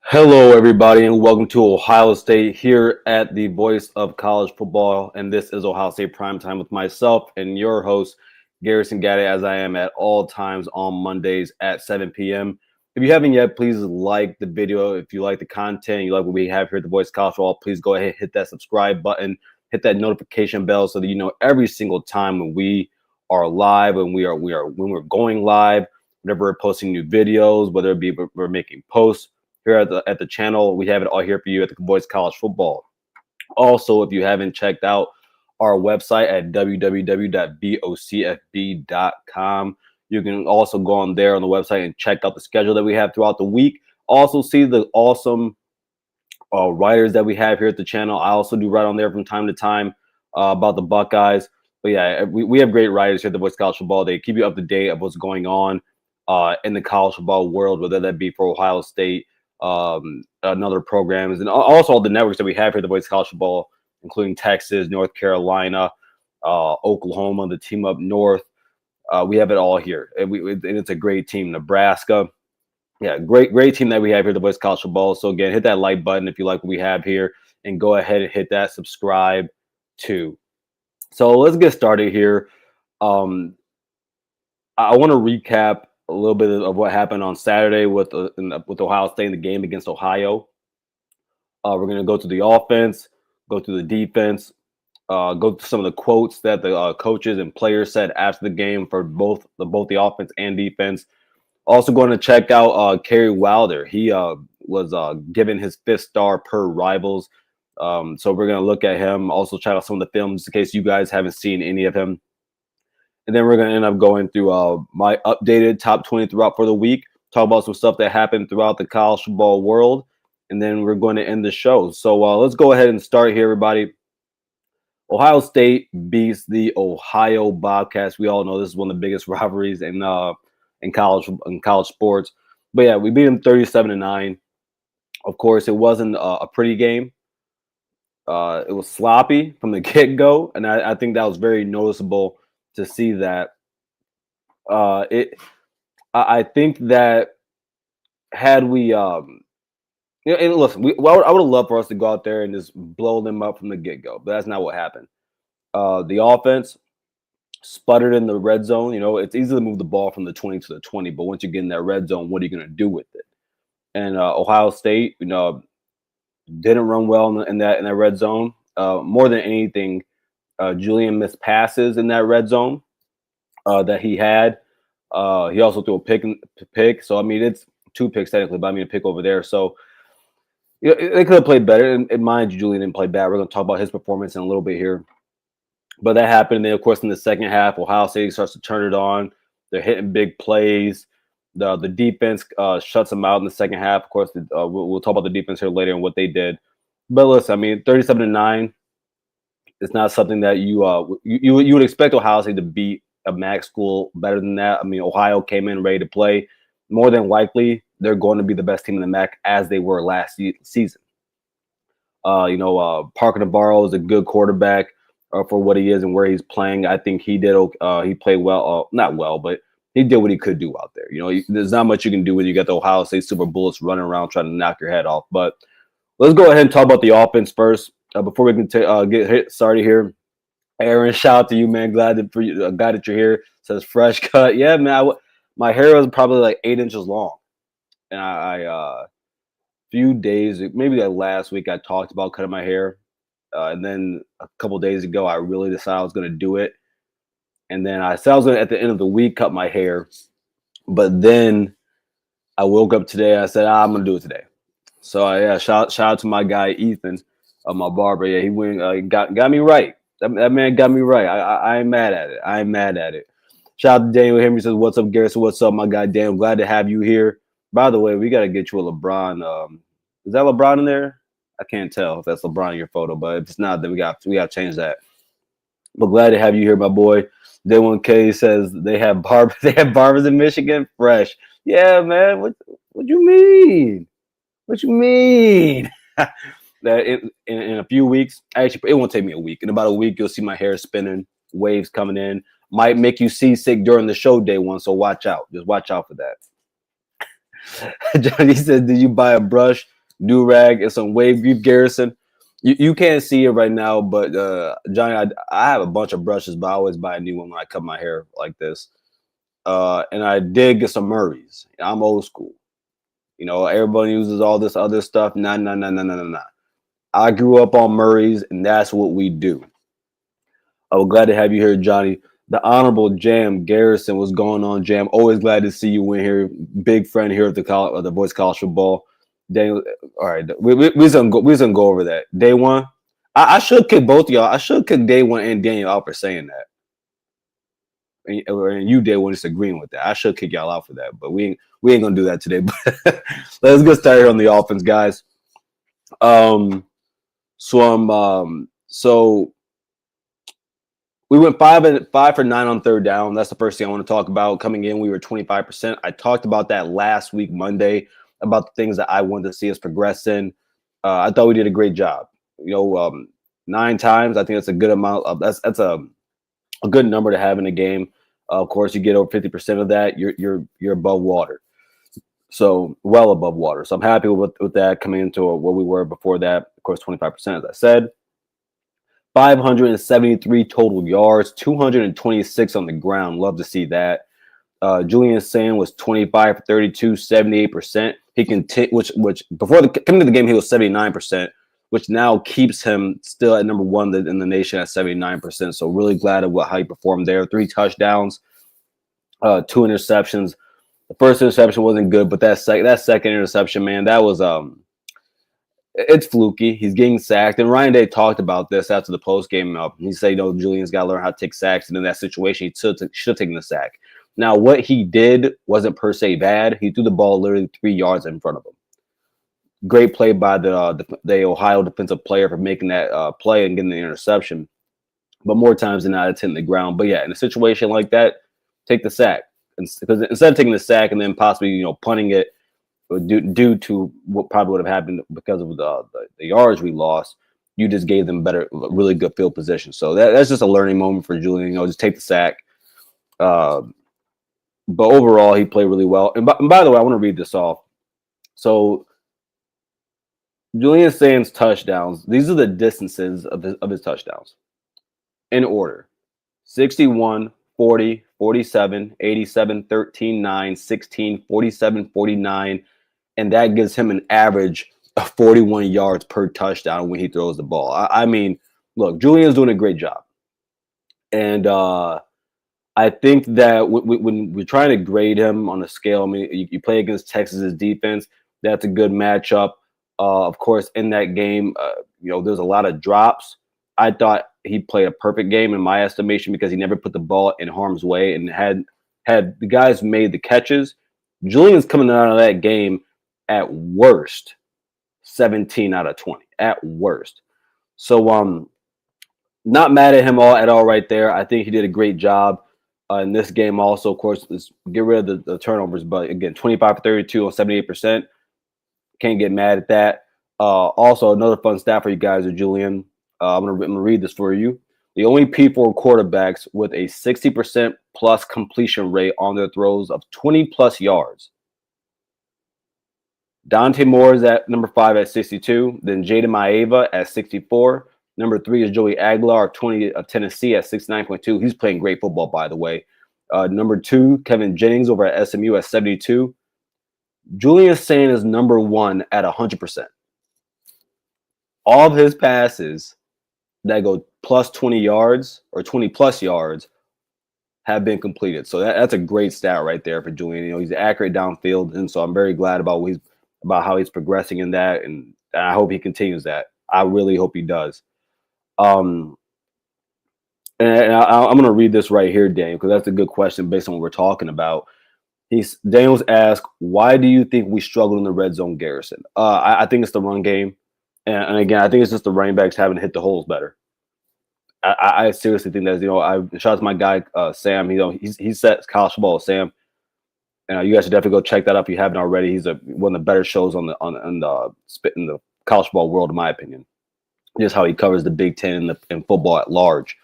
Hello, everybody, and welcome to Ohio State here at the voice of college football. And this is Ohio State Primetime with myself and your host, Garrison Gaddy, as I am at all times on Mondays at 7 p.m. If you haven't yet, please like the video. If you like the content, you like what we have here at the Voice of College Football, please go ahead and hit that subscribe button, hit that notification bell so that you know every single time when we are live, when we're going live, whenever we're posting new videos, whether it be we're making posts here at the channel. We have it all here for you at the Voice College Football. Also, if you haven't checked out our website at www.bocfb.com, you can also go on there on the website and check out the schedule that we have throughout the week. Also, see the awesome writers that we have here at the channel. I also do write on there from time to time about the Buckeyes. But yeah, we have great writers here at the Voice College Football. They keep you up to date of what's going on in the college football world, whether that be for Ohio State, another programs, and also all the networks that we have here at the Voice College Football, including Texas, North Carolina, Oklahoma, the team up north. We have it all here, and it's a great team. Nebraska, yeah, great team that we have here at the Voice College Football. So again, hit that like button if you like what we have here, and go ahead and hit that subscribe too. So let's get started here. I want to recap a little bit of what happened on Saturday with Ohio State in the game against Ohio. We're going to go to the offense, go to the defense, go to some of the quotes that the coaches and players said after the game for both the offense and defense. Also going to check out Kerry Wilder. He was given his 5th star per Rivals. So we're going to look at him. Also check out some of the films in case you guys haven't seen any of him. And then we're going to end up going through my updated top 20 throughout for the week, talk about some stuff that happened throughout the college football world, and then we're going to end the show. So let's go ahead and start here, everybody. Ohio State beats the Ohio Bobcats. We all know this is one of the biggest rivalries in college sports. But yeah, we beat them 37-9. Of course, it wasn't a pretty game. It was sloppy from the get-go, and I think that was very noticeable to see that. I think that had we, and listen, I would have loved for us to go out there and just blow them up from the get-go, but that's not what happened. The offense sputtered in the red zone. You know, it's easy to move the ball from the 20 to the 20, but once you get in that red zone, what are you going to do with it? And Ohio State, didn't run well in that red zone. More than anything, Julian missed passes in that red zone that he had. He also threw a pick. So, I mean, it's 2 picks technically, but I mean a pick over there. So, they could have played better. And mind you, Julian didn't play bad. We're going to talk about his performance in a little bit here. But that happened. And then, of course, in the second half, Ohio State starts to turn it on. They're hitting big plays. The defense shuts them out in the second half. Of course, we'll talk about the defense here later and what they did. But listen, I mean, 37-9. It's not something that you would expect Ohio State to beat a MAC school better than that. I mean, Ohio came in ready to play. More than likely, they're going to be the best team in the MAC as they were last season. Parker Navarro is a good quarterback for what he is and where he's playing. I think he did. He played well, not well, but he did what he could do out there. There's not much you can do when you got the Ohio State Super Bullets running around trying to knock your head off. But let's go ahead and talk about the offense first. Before we can get started here, Aaron, shout out to you, man. Glad that you're here. Says fresh cut. Yeah, man. My hair was probably like 8 inches long, and I few days, maybe like last week, I talked about cutting my hair, and then a couple days ago, I really decided I was going to do it, and then I said I was going to at the end of the week cut my hair, but then I woke up today. And I said I'm going to do it today. So yeah, shout out to my guy Ethan, my barber. Yeah, he went got me right. That man got me right. I ain't mad at it. I ain't mad at it. Shout out to Daniel Henry. Says, "What's up, Garrison? What's up, my guy Dan? Glad to have you here." By the way, we got to get you a LeBron. Is that LeBron in there? I can't tell if that's LeBron in your photo, but if it's not, then we got to change that. But glad to have you here, my boy. Day 1K says they have barbers in Michigan. Fresh. Yeah, man. What you mean? What you mean? That in a few weeks, actually, it won't take me a week. In about a week, you'll see my hair spinning, waves coming in. Might make you seasick during the show day 1, so watch out. Just watch out for that. Johnny says, did you buy a brush do-rag and some wave beef Garrison. You can't see it right now, but Johnny, I have a bunch of brushes, but I always buy a new one when I cut my hair like this. And I did get some Murrays. I'm old school. You know, everybody uses all this other stuff. Nah, nah, nah, nah, nah, nah, nah. I grew up on Murrays, and that's what we do. I was glad to have you here, Johnny. The Honorable Jam Garrison, what's going on, Jam? Always glad to see you in here. Big friend here at the Voice College Football. Daniel, all right, we're gonna go over that. Day one, I should kick both of y'all. I should kick Day One and Daniel out for saying that. And you Day One just agreeing with that. I should kick y'all out for that, but we ain't gonna do that today. But let's get started on the offense, guys. So we went 5 for 9 on third down. That's the first thing I want to talk about. Coming in, we were 25%. I talked about that last week, Monday, about the things that I wanted to see us progress in. I thought we did a great job. 9 times. I think that's a good amount of that's a good number to have in a game. Of course, you get over 50% of that, you're above water. So well above water. So I'm happy with that coming into what we were before that. Of course, 25%, as I said. 573 total yards, 226 on the ground. Love to see that. Julian Sand was 25 for 32, 78%. He can which before coming to the game he was 79%, which now keeps him still at number 1 in the nation at 79%. So really glad of how he performed there. 3 touchdowns, 2 interceptions. The first interception wasn't good, but that second interception, man, that was it's fluky. He's getting sacked. And Ryan Day talked about this after the post game. He said, Julian's got to learn how to take sacks. And in that situation, he should have taken the sack. Now, what he did wasn't per se bad. He threw the ball literally 3 yards in front of him. Great play by the Ohio defensive player for making that play and getting the interception. But more times than not, it's hitting the ground. But yeah, in a situation like that, take the sack. Because instead of taking the sack and then possibly, punting it, due to what probably would have happened because of the yards we lost, you just gave them really good field position. So that's just a learning moment for Julian. Just take the sack. But overall, he played really well. And by the way, I want to read this off. So Julian Sand's touchdowns, these are the distances of his touchdowns in order: 61, 40, 47, 87, 13, 9, 16, 47, 49. And that gives him an average of 41 yards per touchdown when he throws the ball. I mean, look, Julian's doing a great job. And I think that when we're trying to grade him on a scale, I mean, you play against Texas's defense. That's a good matchup. Of course, in that game, there's a lot of drops. I thought he played a perfect game in my estimation because he never put the ball in harm's way and had the guys made the catches. Julian's coming out of that game at worst 17 out of 20 at worst. So not mad at him at all right there. I think he did a great job in this game also. Of course, let's get rid of the turnovers, but again, 25 for 32 on 78%. Can't get mad at that. Also, another fun stat for you guys with Julian. I'm gonna read this for you. The only P4 quarterbacks with a 60% plus completion rate on their throws of 20 plus yards. Dante Moore is at number 5 at 62. Then Jaden Maeva at 64. Number 3 is Joey Aguilar of Tennessee at 69.2. He's playing great football, by the way. Number 2, Kevin Jennings over at SMU at 72. Julian Sand is number 1 at 100%. All of his passes that go plus 20 yards or 20 plus yards have been completed. So that's a great stat right there for Julian. He's accurate downfield, and so I'm very glad about how he's progressing in that, and I hope he continues that. I really hope he does. And I'm going to read this right here, Daniel, because that's a good question based on what we're talking about. Daniel's asked, why do you think we struggled in the red zone, Garrison? I think it's the run game. And again, I think it's just the running backs having hit the holes better. I seriously think that, I shout out to my guy, Sam. He's set college football, Sam. And you guys should definitely go check that out if you haven't already. He's one of the better shows in the college football world, in my opinion. Just how he covers the Big Ten and football at large.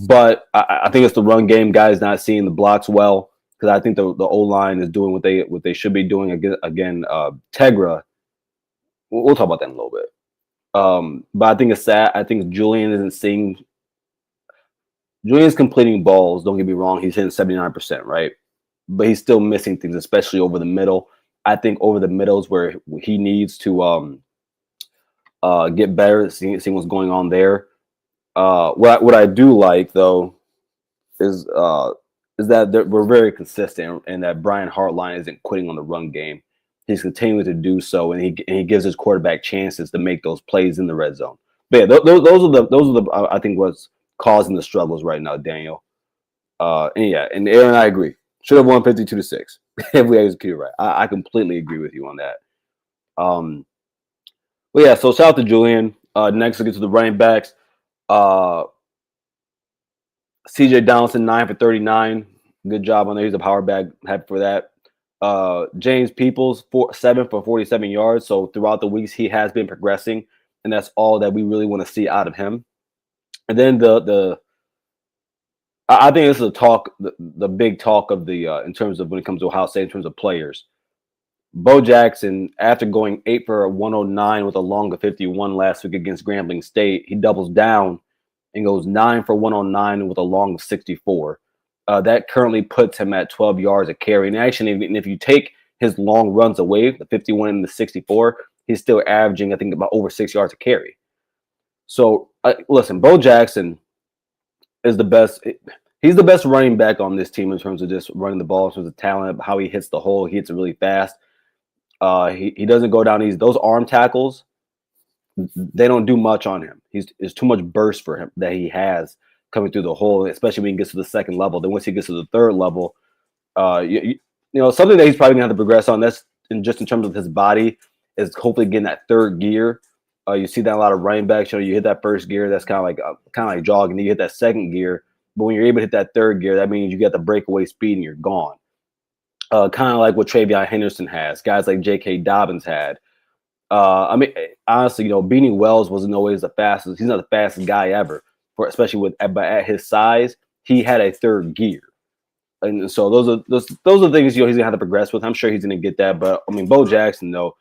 But I think it's the run game. Guys not seeing the blocks well, because I think the O-line is doing what they should be doing. Again, Tegra we'll talk about that in a little bit. But I think it's sad. I think Julian isn't seeing. Julian's completing balls. Don't get me wrong. He's hitting 79%, right? But he's still missing things, especially over the middle. I think over the middle is where he needs to get better, seeing what's going on there. What I do like though is that we're very consistent and that Brian Hartline isn't quitting on the run game. He's continuing to do so, and he gives his quarterback chances to make those plays in the red zone. But yeah, those are the I think what's causing the struggles right now, Daniel. And Aaron, I agree. Should have won 52-6 if we executed right. I completely agree with you on that. But yeah, so shout out to Julian. Next, we get to the running backs. CJ Donaldson, 9 for 39. Good job on there. He's a power back. Happy for that. James Peoples, 7 for 47 yards. So throughout the weeks, he has been progressing, and that's all that we really want to see out of him. And then I think this is the big talk of the in terms of when it comes to Ohio State in terms of players. Bo Jackson, after going 8 for 109 with a long of 51 last week against Grambling State, he doubles down and goes 9 for 109 with a long of 64. That currently puts him at 12 yards a carry. And actually, if you take his long runs away, the 51 and the 64, he's still averaging, I think, about over 6 yards a carry. So, listen, Bo Jackson is the best. He's the best running back on this team in terms of just running the ball, in terms of talent, how he hits the hole. He hits it really fast. He doesn't go down easy. Those arm tackles, they don't do much on him. It's too much burst for him that he has coming through the hole, especially when he gets to the second level. Then once he gets to the third level, you know, something that he's probably gonna have to progress on. That's in terms of his body is hopefully getting that third gear. You see that a lot of running backs. You know, you hit that first gear, that's kind of like jogging. Then you hit that second gear, but when you're able to hit that third gear, that means you get the breakaway speed and you're gone. Kind of like what Travion Henderson has. Guys like J.K. Dobbins had. I mean, honestly, you know, Beanie Wells wasn't always the fastest. He's not the fastest guy ever, especially but at his size, he had a third gear. And so those are things, you know, he's gonna have to progress with. I'm sure he's gonna get that. But I mean, Bo Jackson though.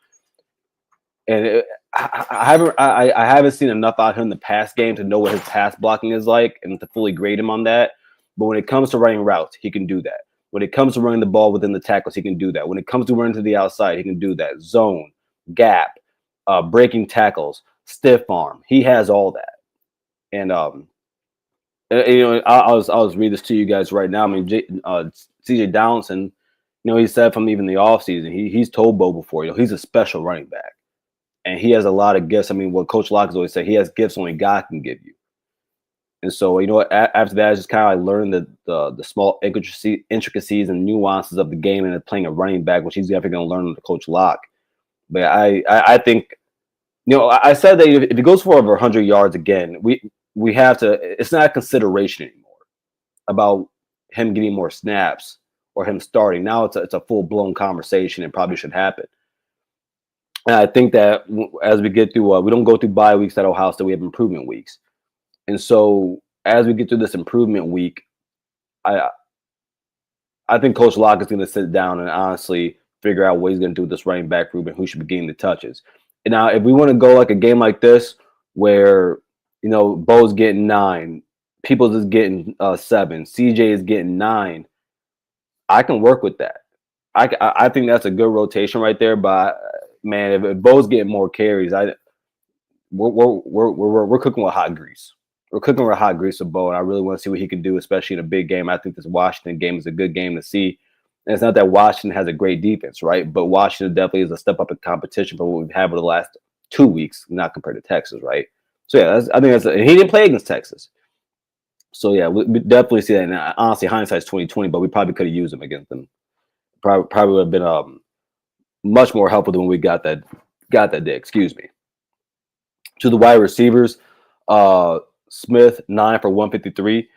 And I haven't seen enough out of him in the pass game to know what his pass blocking is like and to fully grade him on that. But when it comes to running routes, he can do that. When it comes to running the ball within the tackles, he can do that. When it comes to running to the outside, he can do that. Zone, gap, breaking tackles, stiff arm. He has all that. And you know, I'll read this to you guys right now. I mean, CJ Donaldson, you know, he said from even the offseason, he's told Bo before, you know, he's a special running back. And he has a lot of gifts. I mean, what Coach Locke has always said, he has gifts only God can give you. And so, you know what? After that, I just kind of like learned the small intricacies and nuances of the game and playing a running back, which he's definitely going to learn under Coach Locke. But I think, you know, I said that if he goes for over 100 yards again, we have to. It's not a consideration anymore about him getting more snaps or him starting. Now it's a full blown conversation and probably should happen. And I think that as we get through, we don't go through bye weeks at Ohio State. We have improvement weeks. And so as we get through this improvement week, I think Coach Locke is going to sit down and honestly figure out what he's going to do with this running back group and who should be getting the touches. And now if we want to go like a game like this where, you know, Bo's getting 9, Peoples is getting 7, CJ is getting 9, I can work with that. I think that's a good rotation right there. But man, if Bo's getting more carries, we're cooking with hot grease. We're cooking with hot grease with Bo, and I really want to see what he can do, especially in a big game. I think this Washington game is a good game to see. And it's not that Washington has a great defense, right? But Washington definitely is a step up in competition for what we've had over the last 2 weeks, not compared to Texas, right? So yeah, I think he didn't play against Texas. So yeah, we definitely see that. And honestly, hindsight's 2020, but we probably could have used him against them. Probably would have been much more helpful than when we got that day. Excuse me. To the wide receivers, Smith 9 for 153.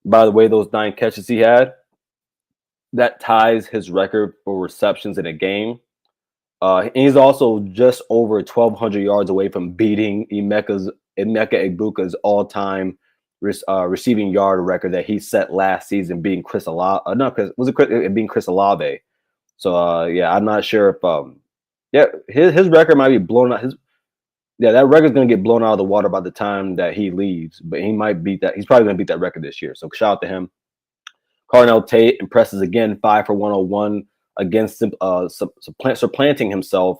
By the way, those 9 catches he had, that ties his record for receptions in a game. And he's also just over 1,200 yards away from beating Emeka Egbuka's all-time receiving yard record that he set last season, being Chris Olave. Being Chris Olave. So yeah, I'm not sure if Yeah, his record might be blown out. That record's gonna get blown out of the water by the time that he leaves, but he might beat that. He's probably gonna beat that record this year. So shout out to him. Carnell Tate impresses again, 5 for 101 against supplanting himself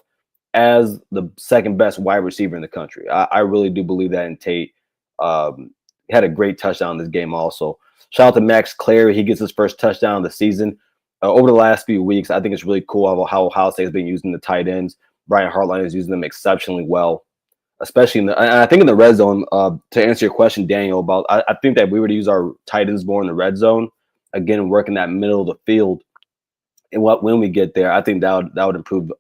as the second best wide receiver in the country. I really do believe that in Tate. He had a great touchdown in this game also. Shout out to Max Clary. He gets his first touchdown of the season. Over the last few weeks, I think it's really cool how Ohio State has been using the tight ends. Brian Hartline is using them exceptionally well, especially and I think in the red zone. To answer your question, Daniel, about I think that we were to use our tight ends more in the red zone, again, working that middle of the field. And when we get there, I think that would improve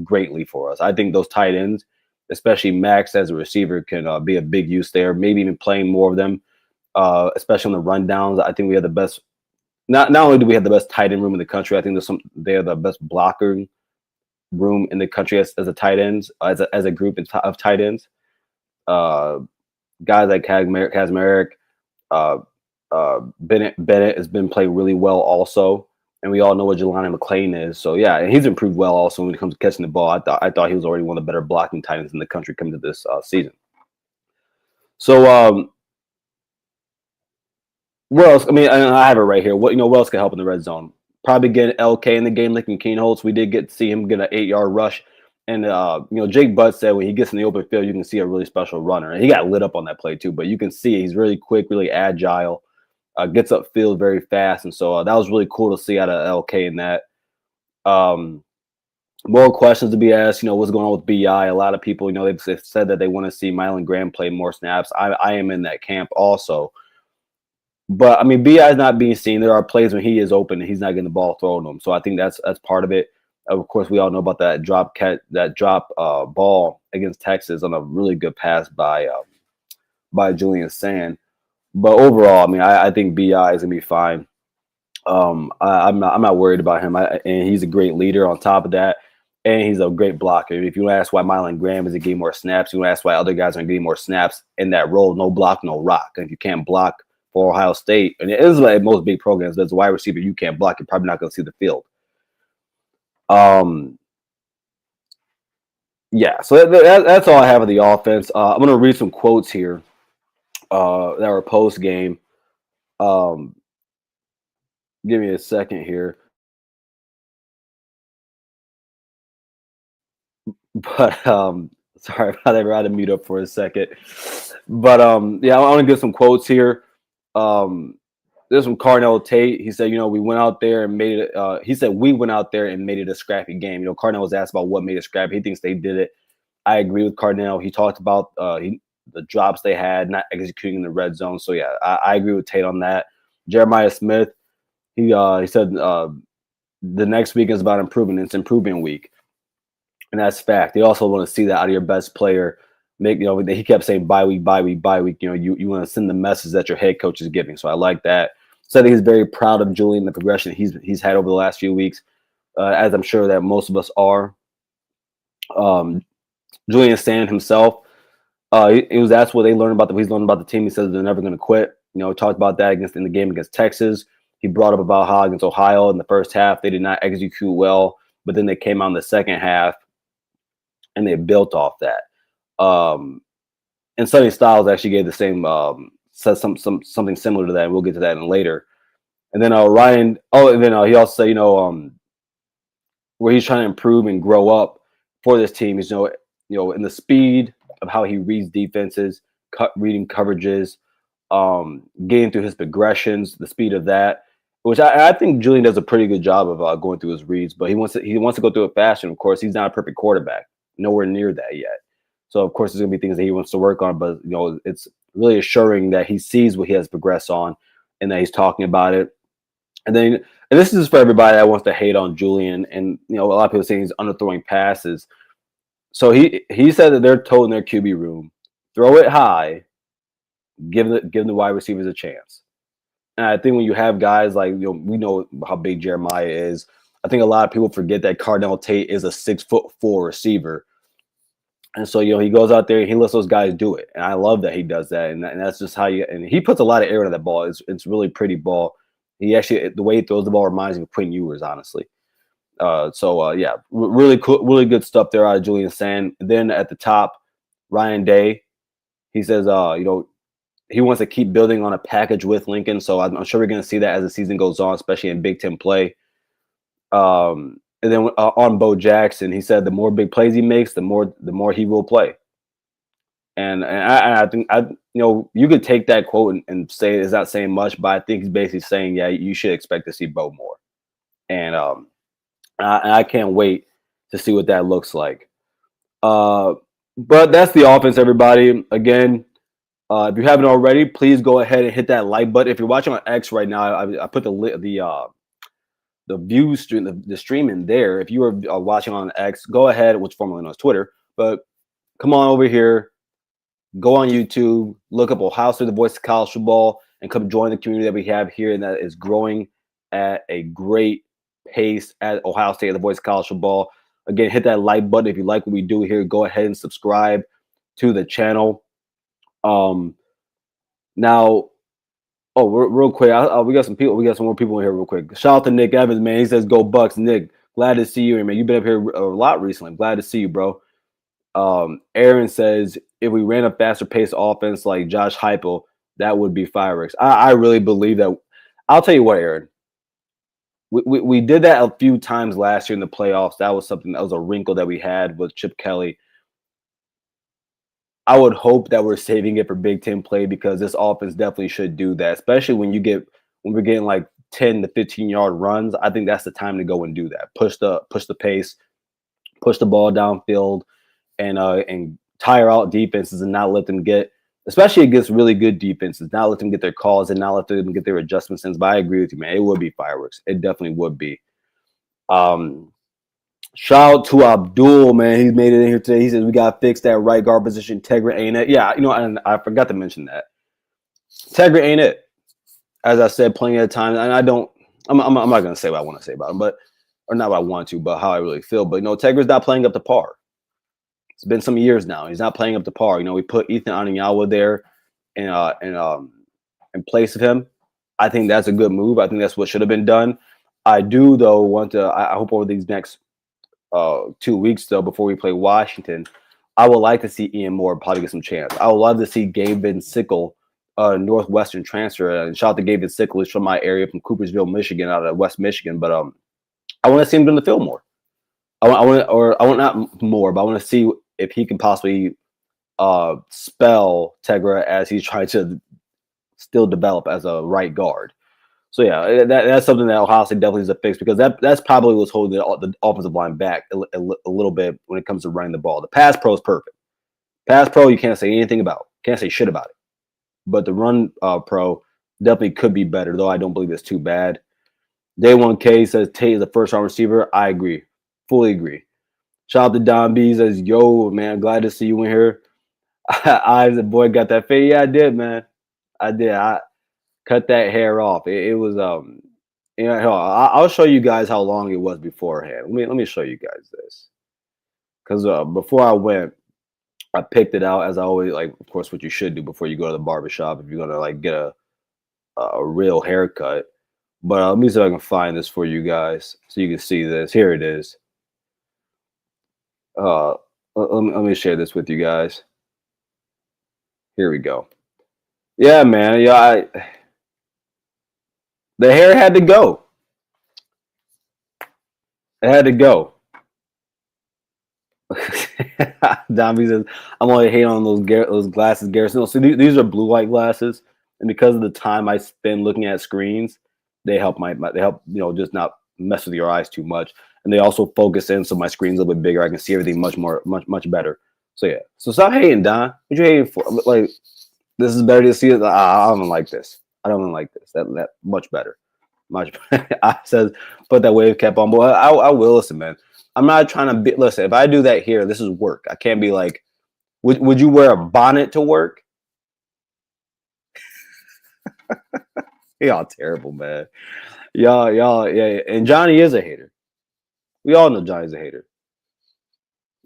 greatly for us. I think those tight ends, especially Max as a receiver, can be a big use there. Maybe even playing more of them, especially on the rundowns. I think we have the best. Not only do we have the best tight end room in the country, I think they have the best blocker room in the country as a tight ends, as a group of tight ends. Guys like Kazmarek, Bennett has been playing really well also, and we all know what Jelani McClain is. So yeah, and he's improved well also when it comes to catching the ball. I thought he was already one of the better blocking tight ends in the country coming to this season. So what else? I mean, I have it right here. What else can help in the red zone? Probably get LK in the game, like in Keen Holtz. We did get to see him get an 8-yard rush. And Jake Butt said when he gets in the open field, you can see a really special runner. And he got lit up on that play too, but you can see he's really quick, really agile, gets upfield very fast. And so that was really cool to see out of LK in that. More questions to be asked, what's going on with BI? A lot of people, they've said that they want to see Mylan Graham play more snaps. I am in that camp also. But I mean, BI is not being seen. There are plays when he is open and he's not getting the ball thrown to him. So I think that's part of it. Of course, we all know about that drop ball against Texas on a really good pass by Julian Sand. But overall, I mean, I think BI is gonna be fine. I'm not worried about him. And he's a great leader on top of that, and he's a great blocker. If you ask why Mylan Graham isn't getting more snaps, you ask why other guys aren't getting more snaps in that role. No block, no rock. And if you can't block for Ohio State, and it is like most big programs, as a wide receiver, you can't block, you're probably not going to see the field. Yeah, so that's all I have of the offense. I'm going to read some quotes here that were post game. Give me a second here. But sorry about that. I had to mute up for a second. But yeah, I want to get some quotes here. This from Carnell Tate. He said, we went out there and made it. He said we went out there and made it a scrappy game. Carnell was asked about what made it scrappy. He thinks they did it. I agree with Carnell. He talked about the drops they had, not executing in the red zone. So yeah, I agree with Tate on that. Jeremiah Smith. He said the next week is about improvement. It's improving week. And that's fact. You also want to see that out of your best player. He kept saying bye week. You want to send the message that your head coach is giving. So I like that. So I think he's very proud of Julian, the progression he's had over the last few weeks, as I'm sure that most of us are. Julian Sand himself, he was asked what they learned about he's learned about the team. He says they're never going to quit. Talked about that in the game against Texas. He brought up about how against Ohio in the first half they did not execute well, but then they came out in the second half and they built off that. And Sonny Styles actually gave the same says something similar to that, and we'll get to that in later. And then Ryan, and then he also said, where he's trying to improve and grow up for this team is in the speed of how he reads defenses, reading coverages, getting through his progressions, the speed of that, which I think Julian does a pretty good job of going through his reads, but he wants to go through it faster. And of course, he's not a perfect quarterback, nowhere near that yet. So of course, there's gonna be things that he wants to work on, but it's really assuring that he sees what he has progressed on and that he's talking about it. And this is for everybody that wants to hate on Julian, and a lot of people saying he's underthrowing passes. So he said that they're told in their QB room, throw it high, give the wide receivers a chance. And I think when you have guys like we know how big Jeremiah is. I think a lot of people forget that Carnell Tate is a 6'4" receiver. And so, he goes out there and he lets those guys do it. And I love that he does that. And that's just how and he puts a lot of air into that ball. It's really pretty ball. He actually, the way he throws the ball reminds me of Quinn Ewers, honestly. Yeah, really cool, really good stuff there out of Julian Sand. And then at the top, Ryan Day, he says, he wants to keep building on a package with Lincoln. So I'm sure we're going to see that as the season goes on, especially in Big Ten play. And then on Bo Jackson, he said the more big plays he makes, the more he will play. And I think you could take that quote and say it's not saying much, but I think he's basically saying, yeah, you should expect to see Bo more. And I can't wait to see what that looks like. But that's the offense, everybody. Again, if you haven't already, please go ahead and hit that like button. If you're watching on X right now, I put the view stream, the stream in there. If you are watching on X, go ahead, which formerly known as Twitter, but come on over here. Go on YouTube, look up Ohio State, the voice of college football, and come join the community that we have here, and that is growing at a great pace at Ohio State, the voice of college football. Again, hit that like button if you like what we do here. Go ahead and subscribe to the channel. Now, real quick, we got some people. We got some more people in here real quick. Shout out to Nick Evans, man. He says, "Go Bucks, Nick. Glad to see you, man. You've been up here a lot recently. I'm glad to see you, bro." Aaron says, if we ran a faster paced offense like Josh Heupel, that would be fireworks. I really believe that. I'll tell you what, Aaron. We did that a few times last year in the playoffs. That was something that was a wrinkle that we had with Chip Kelly. I would hope that we're saving it for Big Ten play because this offense definitely should do that, especially when we're getting like 10 to 15-yard runs. I think that's the time to go and do that. Push the pace, push the ball downfield, and tire out defenses and not let them get, especially against really good defenses, not let them get their calls and not let them get their adjustments in. But I agree with you, man. It would be fireworks. It definitely would be. Shout out to Abdul, man. He's made it in here today. He says we got to fix that right guard position. Tegra ain't it. Yeah, and I forgot to mention that. Tegra ain't it. As I said plenty of times, and I'm not going to say what I want to say about him, or not what I want to, but how I really feel. But, Tegra's not playing up to par. It's been some years now. He's not playing up to par. We put Ethan Aniyawa there in place of him. I think that's a good move. I think that's what should have been done. I do, though, want to – I hope over these next 2 weeks, though, before we play Washington, I would like to see Ian Moore probably get some chance. I would love to see Gabe Van Sickle, Northwestern transfer. And shout out to Gabe Van Sickle. He's from my area, from Coopersville, Michigan, out of West Michigan. But I want to see him in the field more. I want not more, but I want to see if he can possibly spell Tegra as he's trying to still develop as a right guard. So yeah, that's something that Ohio State definitely is a fix because that's probably what's holding the offensive line back a little bit when it comes to running the ball. The pass pro is perfect. Pass pro you can't say anything about. Can't say shit about it. But the run pro definitely could be better, though I don't believe it's too bad. Day 1K says Tate is a first-round receiver. I agree. Fully agree. Shout out to Don B. Says, yo, man, glad to see you in here. The boy got that fade. Yeah, I did, man. I did. I cut that hair off. It was I'll show you guys how long it was beforehand. Let me show you guys this. Because before I went, I picked it out as I always like, of course, what you should do before you go to the barbershop if you're gonna like get a real haircut. But let me see if I can find this for you guys so you can see this. Here it is. Let me share this with you guys. Here we go. Yeah, man. Yeah, the hair had to go. It had to go. Domby says, I'm only hating on those glasses, Garrison. No, so these are blue light glasses, and because of the time I spend looking at screens, they help they help just not mess with your eyes too much, and they also focus in so my screen's a little bit bigger. I can see everything much better. So yeah, so stop hating, Don. What you hating for? Like, this is better to see it. I don't like this. I don't like this. That much better. Much better. I says put that wave cap on, boy. I will listen, man. I'm not trying to be. Listen, if I do that here, this is work. I can't be like, would you wear a bonnet to work? Y'all terrible, man. Y'all, yeah. And Johnny is a hater. We all know Johnny's a hater.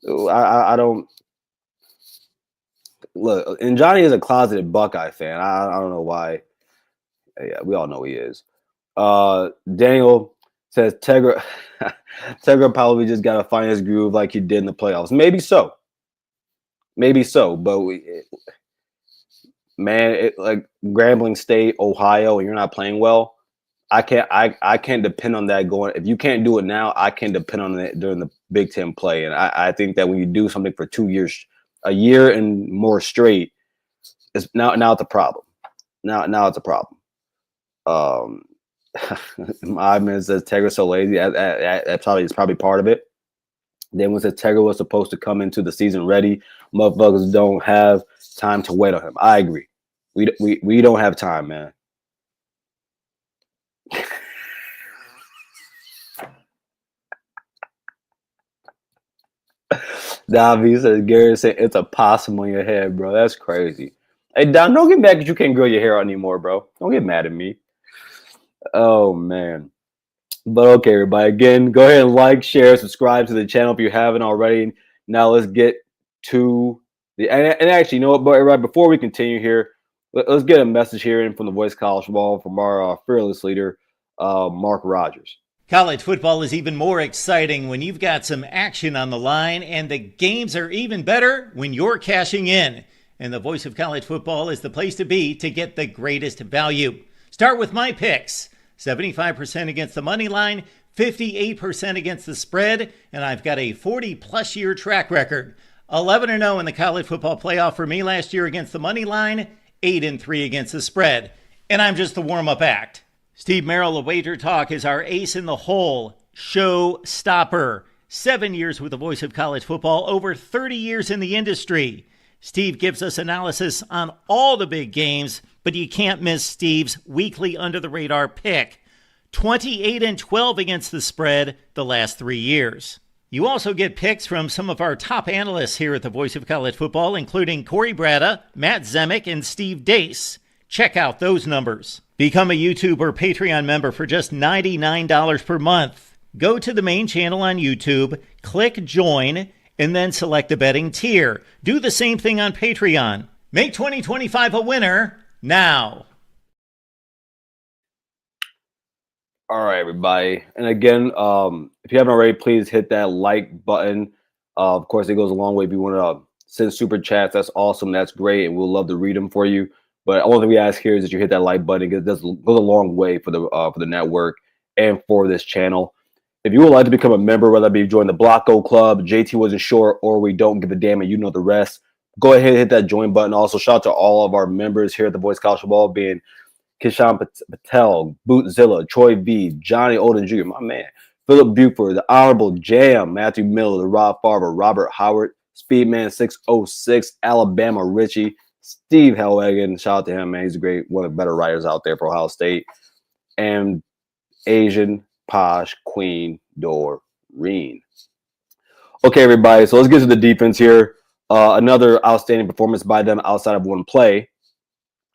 I don't look. And Johnny is a closeted Buckeye fan. I don't know why. Yeah, we all know he is. Daniel Says Tegra. Tegra probably just got to find his groove like he did in the playoffs. Maybe so. Maybe so. But like Grambling State, Ohio, and you're not playing well. I can't depend on that going. If you can't do it now, I can't depend on it during the Big Ten play. And I think that when you do something for 2 years, a year and more straight, it's now it's a problem. Now it's a problem. My man says Tegra so lazy. That probably is probably part of it. Then when says Tegra was supposed to come into the season ready, motherfuckers don't have time to wait on him. I agree. We don't have time, man. Davi says Gary said it's a possum on your head, bro. That's crazy. Hey Don, don't get mad because you can't grow your hair out anymore, bro. Don't get mad at me. Oh man. But okay, everybody. Again, go ahead and like, share, subscribe to the channel if you haven't already. Now let's get to the and actually, you know what, everybody, before we continue here, let's get a message here in from the Voice of College Football from our fearless leader, Mark Rogers. College football is even more exciting when you've got some action on the line, and the games are even better when you're cashing in. And the Voice of College Football is the place to be to get the greatest value. Start with my picks. 75% against the money line, 58% against the spread, and I've got a 40-plus year track record. 11-0 in the college football playoff for me last year against the money line, 8-3 against the spread. And I'm just the warm-up act. Steve Merrill of Wager Talk is our ace in the hole, show stopper. 7 years with the Voice of College Football, over 30 years in the industry. Steve gives us analysis on all the big games, but you can't miss Steve's weekly under-the-radar pick. 28-12 against the spread the last 3 years. You also get picks from some of our top analysts here at the Voice of College Football, including Corey Bratta, Matt Zemek, and Steve Dace. Check out those numbers. Become a YouTube or Patreon member for just $99 per month. Go to the main channel on YouTube, click join, and then select the betting tier. Do the same thing on Patreon. Make 2025 a winner now. All right, everybody. And again, if you haven't already, please hit that like button. Of course, it goes a long way. If you want to send super chats, that's awesome. That's great. And we'll love to read them for you. But all that we ask here is that you hit that like button. It goes a long way for the network and for this channel. If you would like to become a member, whether it be join the Blocko Club, JT wasn't sure, or we don't give a damn and you know the rest, go ahead and hit that join button. Also, shout out to all of our members here at the Voice of College Football, being Kishan Patel, Bootzilla, Troy V, Johnny Olden Jr., my man, Philip Buford, the Honorable Jam, Matthew Miller, the Rob Farber, Robert Howard, Speedman 606, Alabama Richie, Steve Hellwagon, shout out to him, man. He's a great, one of the better writers out there for Ohio State. And Asian Posh Queen Doreen. Okay, everybody, so let's get to the defense here. Another outstanding performance by them outside of one play,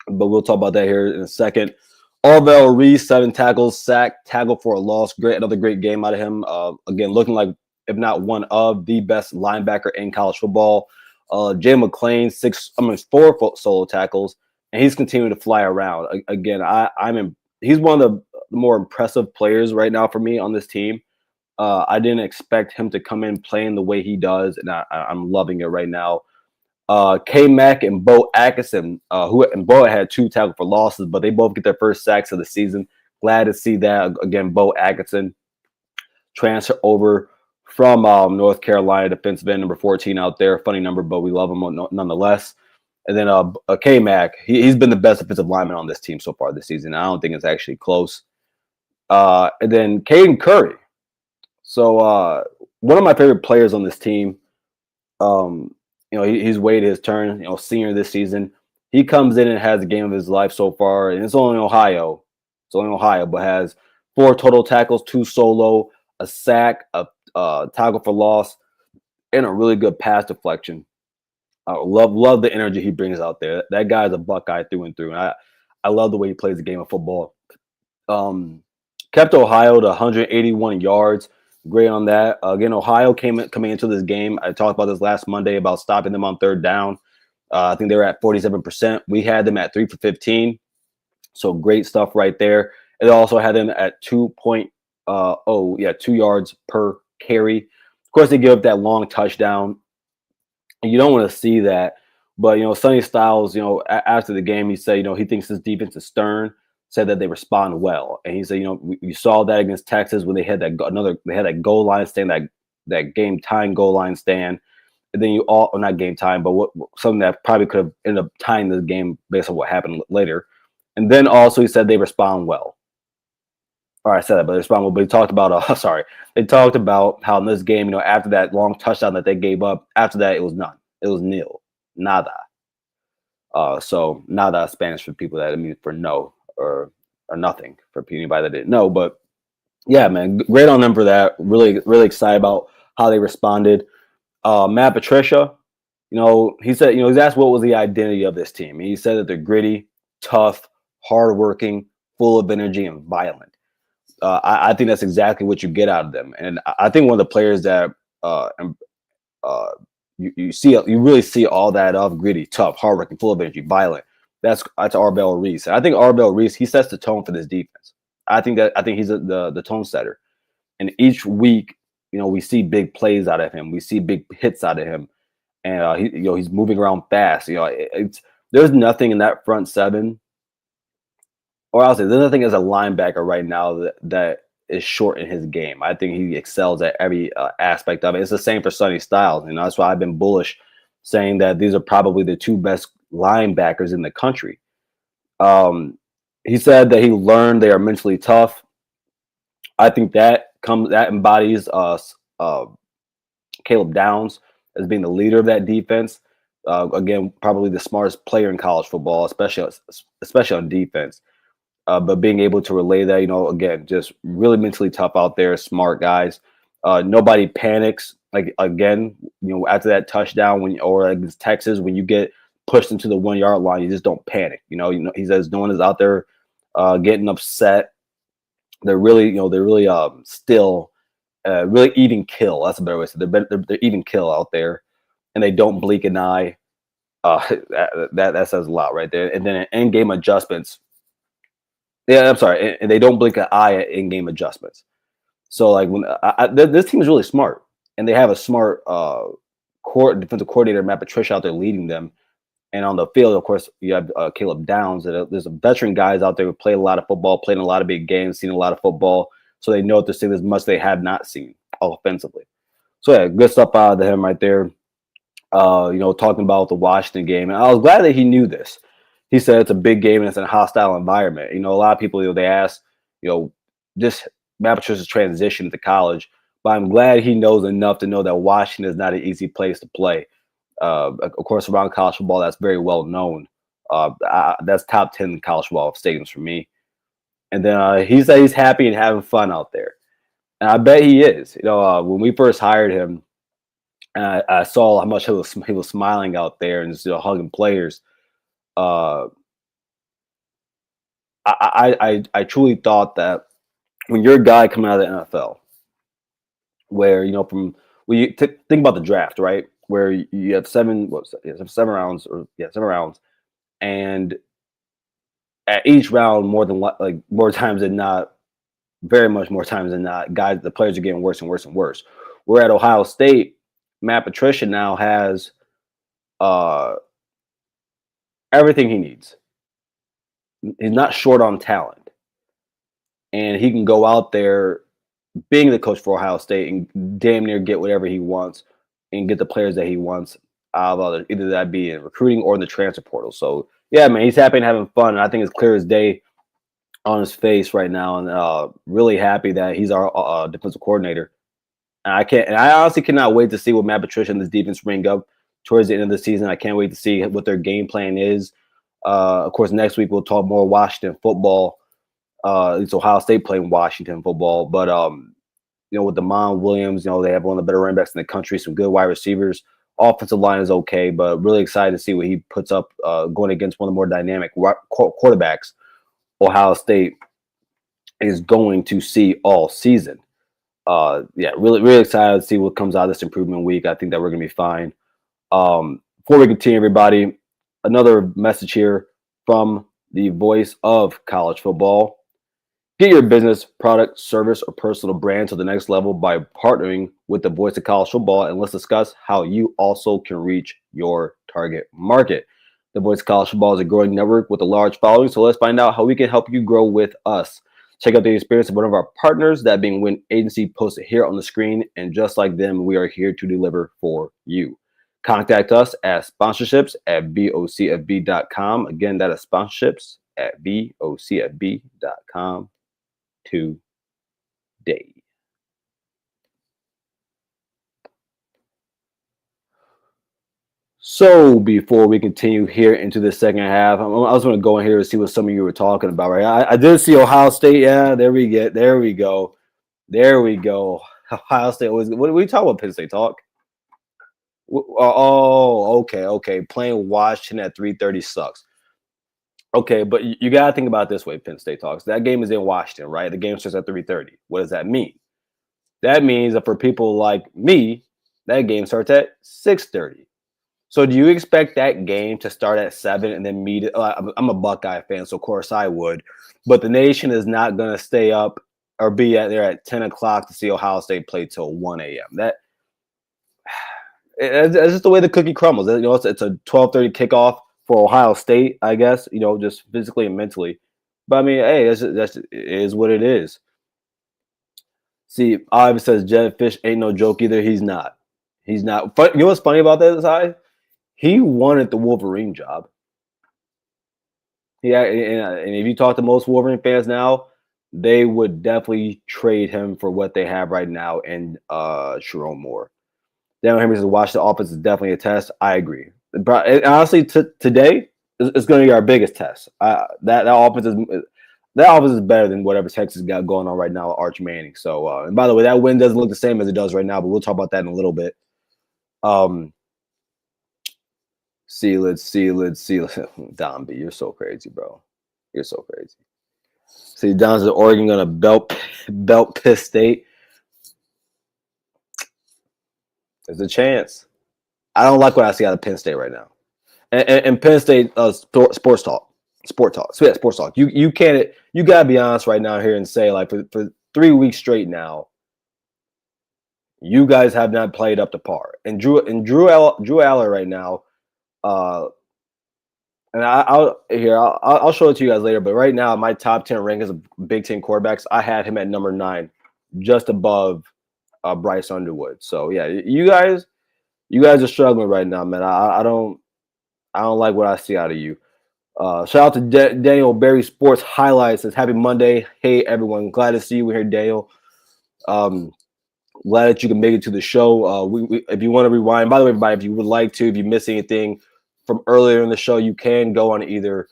but we'll talk about that here in a second. Arvell Reese, 7 tackles, sack, tackle for a loss. Another great game out of him. Again, looking like, if not one of the best linebacker in college football. Jay McClain, 4 solo tackles, and he's continuing to fly around. Again, he's one of the more impressive players right now for me on this team. I didn't expect him to come in playing the way he does, and I'm loving it right now. K-Mac and Bo Atkinson, Bo had 2 tackle for losses, but they both get their first sacks of the season. Glad to see that. Again, Bo Atkinson transfer over from North Carolina, defensive end number 14 out there. Funny number, but we love him nonetheless. And then K-Mac, he's been the best defensive lineman on this team so far this season. I don't think it's actually close. And then Caden Curry. So one of my favorite players on this team. He's waited his turn, senior this season. He comes in and has the game of his life so far, and it's only Ohio. But has 4 total tackles, 2 solo, a sack, a tackle for loss, and a really good pass deflection. I love the energy he brings out there. That guy's a Buckeye through and through, and I love the way he plays the game of football. Kept Ohio to 181 yards. Great on that. Again, Ohio coming into this game. I talked about this last Monday about stopping them on 3rd down. I think they were at 47%. We had them at 3 for 15. So great stuff right there. It also had them at 2.8 2 yards per carry. Of course, they give up that long touchdown. You don't want to see that. But, Sonny Styles, after the game, he said, he thinks his defense is stern, said that they respond well. And he said, we saw that against Texas when they had that goal line stand, that game time goal line stand. And then not game time, but something that probably could have ended up tying the game based on what happened later. And then also he said they respond well. Or I said that, but they respond well. But he talked about, they talked about how in this game, after that long touchdown that they gave up, after that it was none. It was nil, nada. So nada Spanish for people that mean for no or nothing for anybody that didn't know. But yeah, man, great on them for that. Really, really excited about how they responded. Matt Patricia, he said, he's asked what was the identity of this team. He said that they're gritty, tough, hardworking, full of energy, and violent. I think that's exactly what you get out of them. And I think one of the players that you really see all that of gritty, tough, hardworking, full of energy, violent. That's Arbel Reese. And I think Arbel Reese, he sets the tone for this defense. I think he's the tone setter. And each week, we see big plays out of him. We see big hits out of him. And he's moving around fast. There's nothing in that front seven, or I'll say there's nothing as a linebacker right now that is short in his game. I think he excels at every aspect of it. It's the same for Sonny Styles. That's why I've been bullish, saying that these are probably the two best linebackers in the country. He said that he learned they are mentally tough. I think that embodies Caleb Downs as being the leader of that defense. Again, probably the smartest player in college football, especially on defense. But being able to relay that, again, just really mentally tough out there, smart guys. Nobody panics. Like, again, after that touchdown, or against Texas, when you get pushed into the 1 yard line, you just don't panic. He says no one is out there getting upset. They're really, still, really even kill. That's a better way to say it. They're even kill out there, and they don't blink an eye. That says a lot right there. And then in game adjustments. Yeah, I'm sorry, and they don't blink an eye at in-game adjustments. So, like, when this team is really smart, and they have a smart defensive coordinator, Matt Patricia, out there leading them. And on the field, of course, you have Caleb Downs. There's veteran guys out there who played a lot of football, played in a lot of big games, seen a lot of football, so they know what they're seeing as much they have not seen offensively. So yeah, good stuff out of him right there. Talking about the Washington game, and I was glad that he knew this. He said it's a big game and it's in a hostile environment. A lot of people, they ask, just Matt Patricia's transition to college, but I'm glad he knows enough to know that Washington is not an easy place to play. Of course, around college football, that's very well known. That's top 10 college football stadiums for me. And then he said he's happy and having fun out there, and I bet he is. When we first hired him, I saw how much he was smiling out there and just hugging players. I truly thought that when you're a guy coming out of the NFL, where from when you think about the draft, right, where you have seven rounds, and at each round, more times than not, very much more times than not, the players are getting worse and worse and worse. We're at Ohio State. Matt Patricia now has everything he needs. He's not short on talent, and he can go out there being the coach for Ohio State and damn near get whatever he wants and get the players that he wants out of either that be in recruiting or in the transfer portal. So yeah, man, he's happy and having fun, and I think it's clear as day on his face right now, and really happy that he's our defensive coordinator. And I honestly cannot wait to see what Matt Patricia and this defense bring up towards the end of the season. I can't wait to see what their game plan is. Of course, next week we'll talk more Washington football. It's Ohio State playing Washington football, but with Damon Williams, they have one of the better running backs in the country, some good wide receivers. Offensive line is okay, but really excited to see what he puts up going against one of the more dynamic quarterbacks Ohio State is going to see all season. Really, really excited to see what comes out of this improvement week. I think that we're going to be fine. Before we continue, everybody, another message here from the voice of college football. Get your business, product, service, or personal brand to the next level by partnering with the Voice of College Football, and let's discuss how you also can reach your target market. The Voice of College Football is a growing network with a large following, so let's find out how we can help you grow with us. Check out the experience of one of our partners, that being Win Agency, posted here on the screen, and just like them, we are here to deliver for you. Contact us at sponsorships@vocfb.com. Again, that is sponsorships@vocfb.com today. So before we continue here into the second half, I was going to go in here and see what some of you were talking about, right? I did see Ohio State. Yeah, there we go. Ohio State was. What are we talking about? Penn State talk. Oh, okay. Playing Washington at 3:30 sucks. Okay, but you got to think about it this way, Penn State talks. That game is in Washington, right? The game starts at 3:30. What does that mean? That means that for people like me, that game starts at 6:30. So do you expect that game to start at 7 and then meet? I'm a Buckeye fan, so of course I would. But the nation is not going to stay up or be there at 10 o'clock to see Ohio State play till 1 a.m. That's just the way the cookie crumbles. It's a 12:30 kickoff for Ohio State, I guess, just physically and mentally. But I mean, hey, it is what it is. See, Ivan says Jed Fish ain't no joke either. He's not. But you know what's funny about that, Zai? He wanted the Wolverine job. Yeah, and if you talk to most Wolverine fans now, they would definitely trade him for what they have right now in Sharon Moore. Daniel Henry says Washington offense is definitely a test. I agree. But honestly, today is going to be our biggest test. That offense is better than whatever Texas got going on right now with Arch Manning. So, and by the way, that win doesn't look the same as it does right now, but we'll talk about that in a little bit. Let's see. Don B, you're so crazy, bro. You're so crazy. See, Don says Oregon gonna belt Pitt State. There's a chance. I don't like what I see out of Penn State right now. And Penn State sports talk. So yeah, sports talk. You can't. You gotta be honest right now here and say, like, for 3 weeks straight now, you guys have not played up to par. And Drew Aller right now. And I'll show it to you guys later. But right now, my top 10 rankings of Big Ten quarterbacks, I had him at number 9, just above Bryce Underwood. So yeah, you guys are struggling right now, man. I don't like what I see out of you. Shout out to Daniel Berry Sports Highlights. Says happy Monday. Hey everyone, glad to see you here, Daniel. Glad that you can make it to the show. If you want to rewind, by the way, everybody, if you would like to, if you miss anything from earlier in the show, you can go on either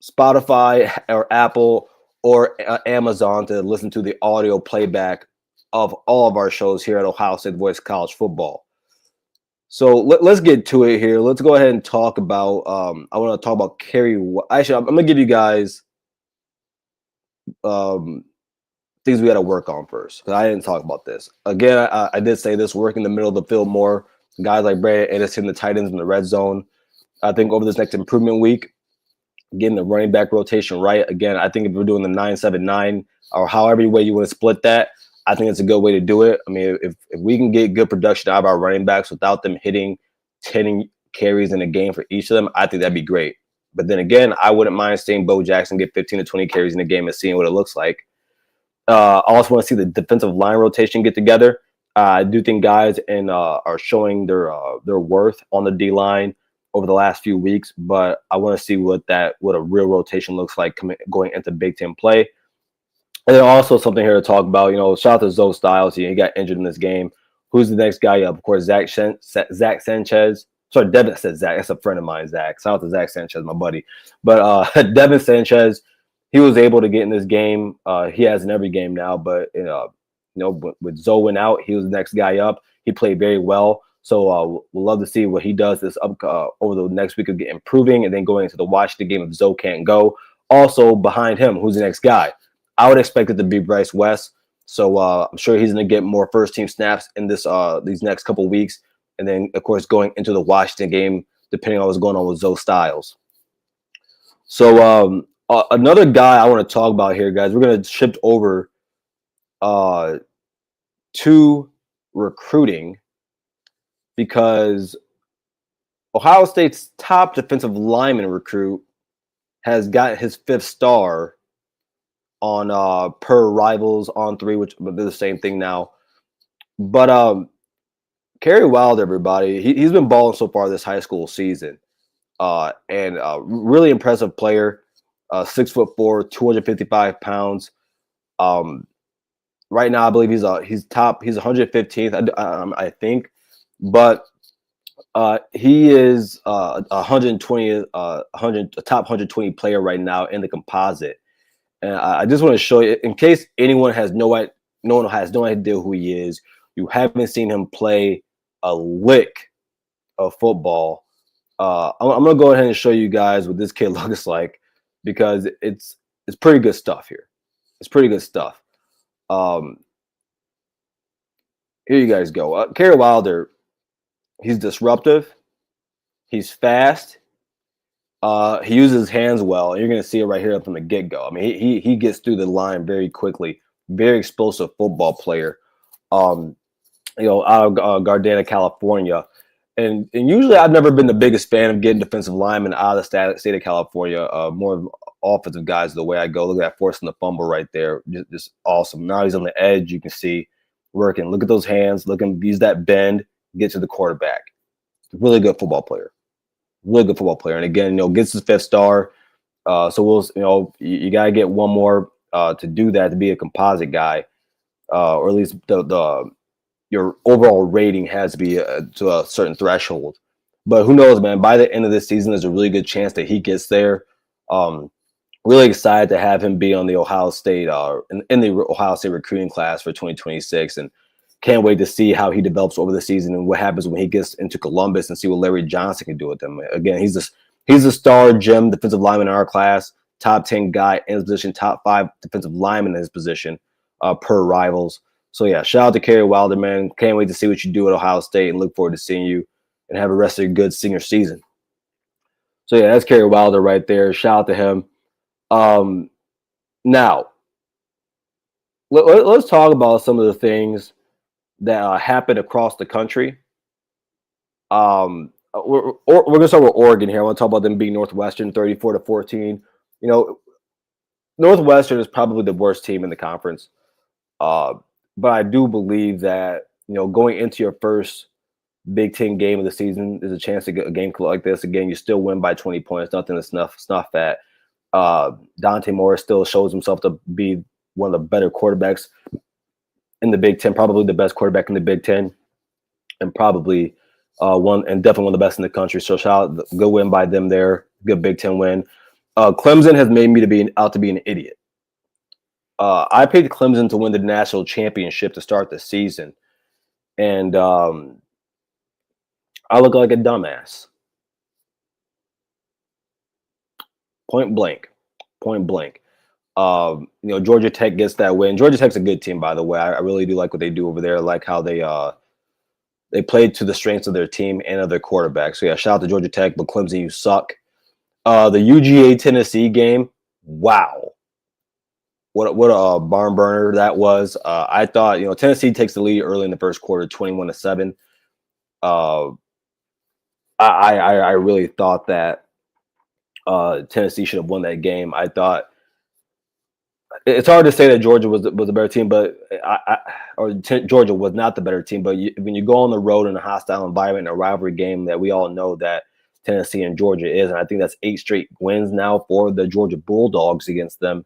Spotify or Apple or Amazon to listen to the audio playback of all of our shows here at Ohio State Voice College Football. So let's get to it here. Let's go ahead and talk about. I want to talk about Kerry. Actually, I'm going to give you guys things we got to work on first, because I didn't talk about this. Again, I did say this: work in the middle of the field more. Guys like Brandon Anderson, the tight ends in the red zone. I think over this next improvement week, getting the running back rotation right. Again, I think if we're doing the 9-7-9 or however way you want to split that, I think it's a good way to do it. I mean, if we can get good production out of our running backs without them hitting 10 carries in a game for each of them, I think that'd be great. But then again, I wouldn't mind seeing Bo Jackson get 15 to 20 carries in a game and seeing what it looks like. I also want to see the defensive line rotation get together. I do think guys are showing their worth on the D line over the last few weeks, but I want to see what a real rotation looks like going into Big Ten play. And then also something here to talk about. Shout out to Zoe Styles. He got injured in this game. Who's the next guy up? Of course, Zach Sanchez. Sorry, Devin said Zach. That's a friend of mine, Zach. Shout out to Zach Sanchez, my buddy. But Devin Sanchez, he was able to get in this game. He has in every game now, but with Zoe went out, he was the next guy up. He played very well. So we'll love to see what he does over the next week of improving, and then going into the Washington game if Zoe can't go. Also behind him, who's the next guy? I would expect it to be Bryce West. So I'm sure he's going to get more first-team snaps in these next couple of weeks. And then, of course, going into the Washington game, depending on what's going on with Zoe Styles. So Another guy I want to talk about here, guys. We're going to shift over to recruiting because Ohio State's top defensive lineman recruit has got his 5th star on per Rivals on 3, which they're the same thing now. But Kerry Wilder, everybody, he's been balling so far this high school season, and really impressive player. 6'4", 255 pounds. Right now, I believe he's 115th, I think, but he is 120, a top 120 player right now in the composite. And I just want to show you, in case anyone has no idea who he is, you haven't seen him play a lick of football. I'm gonna go ahead and show you guys what this kid looks like, because it's pretty good stuff here. It's pretty good stuff. Here you guys go. Kerry Wilder, he's disruptive. He's fast. He uses his hands well. You're going to see it right here from the get-go. I mean, he gets through the line very quickly. Very explosive football player. Out of Gardena, California. And usually I've never been the biggest fan of getting defensive linemen out of the state of California. More offensive guys the way I go. Look at that forcing the fumble right there. Just awesome. Now he's on the edge. You can see working. Look at those hands. Look at him use that bend, get to the quarterback. Really good football player. Really good football player. And again, gets his 5th star. So we'll, you got to get one more to do that, to be a composite guy, or at least your overall rating has to be to a certain threshold. But who knows, man? By the end of this season, there's a really good chance that he gets there. Really excited to have him be on the Ohio State in the Ohio State recruiting class for 2026, and can't wait to see how he develops over the season and what happens when he gets into Columbus and see what Larry Johnson can do with them. Again, he's a star gem defensive lineman in our class, top 10 guy in his position, top 5 defensive lineman in his position per Rivals. So yeah, shout out to Kerry Wilder, man. Can't wait to see what you do at Ohio State, and look forward to seeing you and have a rest of your good senior season. So yeah, that's Kerry Wilder right there. Shout out to him. Now, let's talk about some of the things that happened across the country. We're going to start with Oregon here. I want to talk about them beating Northwestern 34-14. Northwestern is probably the worst team in the conference. But I do believe that, going into your first Big Ten game of the season, there's a chance to get a game like this. Again, you still win by 20 points, nothing to snuff at. Dante Morris still shows himself to be one of the better quarterbacks in the Big Ten, probably the best quarterback in the Big Ten, and probably definitely one of the best in the country. So shout out, good win by them there. Good Big Ten win. Clemson has made me out to be an idiot. I picked Clemson to win the national championship to start the season, and I look like a dumbass. Point blank. Georgia Tech gets that win. Georgia Tech's a good team, by the way. I really do like what they do over there. I like how they played to the strengths of their team and of their quarterback. So yeah, shout out to Georgia Tech, but Clemson, you suck. The UGA Tennessee game, wow. What a barn burner that was. I thought, Tennessee takes the lead early in the first quarter, 21-7. I really thought that Tennessee should have won that game. I thought it's hard to say that Georgia was a better team, but Georgia was not the better team. But when you go on the road in a hostile environment, in a rivalry game that we all know that Tennessee and Georgia is, and I think that's 8 straight wins now for the Georgia Bulldogs against them.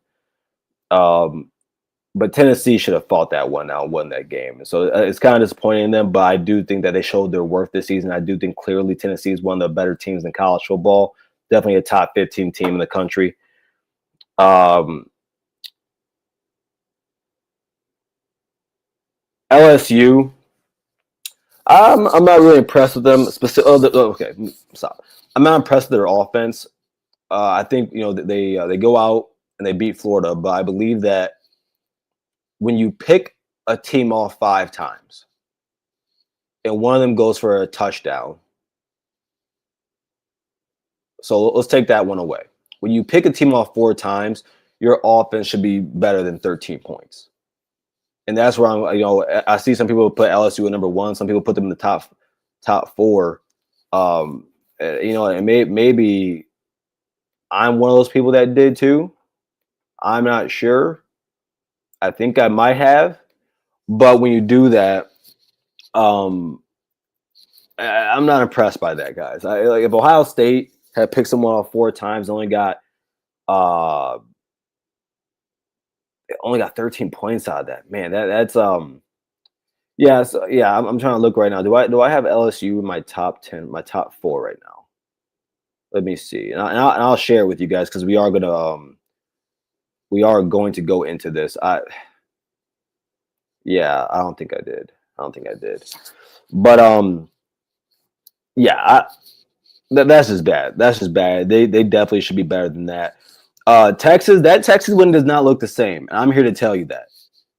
But Tennessee should have fought that one out and won that game. So it's kind of disappointing in them, but I do think that they showed their worth this season. I do think clearly Tennessee is one of the better teams in college football. Definitely a top 15 team in the country. LSU, I'm not really impressed with them. Okay, stop. I'm not impressed with their offense. I think they go out and they beat Florida, but I believe that when you pick a team off 5 times and one of them goes for a touchdown, so let's take that one away. when you pick a team off 4 times, your offense should be better than 13 points. And that's where I see some people put LSU at number 1. Some people put them in the top 4. And maybe I'm one of those people that did too. I'm not sure. I think I might have. But when you do that, I'm not impressed by that, guys. Like if Ohio State had picked someone off 4 times, only got 13 points out of that. Man, that's I'm trying to look right now. Do I have LSU in my top 10, my top 4 right now? Let me see, and I'll share it with you guys because we are going to go into this. I don't think I did. But that's just bad. That's just bad. They definitely should be better than that. Texas win does not look the same, and I'm here to tell you that.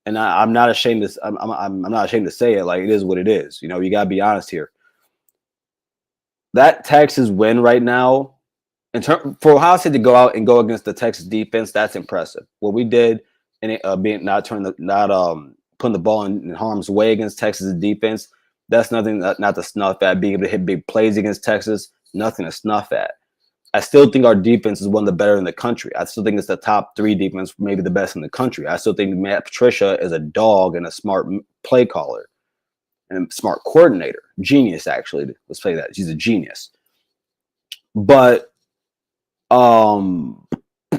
And I'm not ashamed to. I'm not ashamed to say it. Like, it is what it is. You got to be honest here. That Texas win right now, for Ohio State to go out and go against the Texas defense, that's impressive. What we did, and being not putting the ball in harm's way against Texas defense, that's nothing not to snuff at. Being able to hit big plays against Texas, nothing to snuff at. I still think our defense is one of the better in the country. I still think it's the top 3 defense, maybe the best in the country. I still think Matt Patricia is a dog and a smart play caller and a smart coordinator. Genius, actually. Let's say that. She's a genius. But that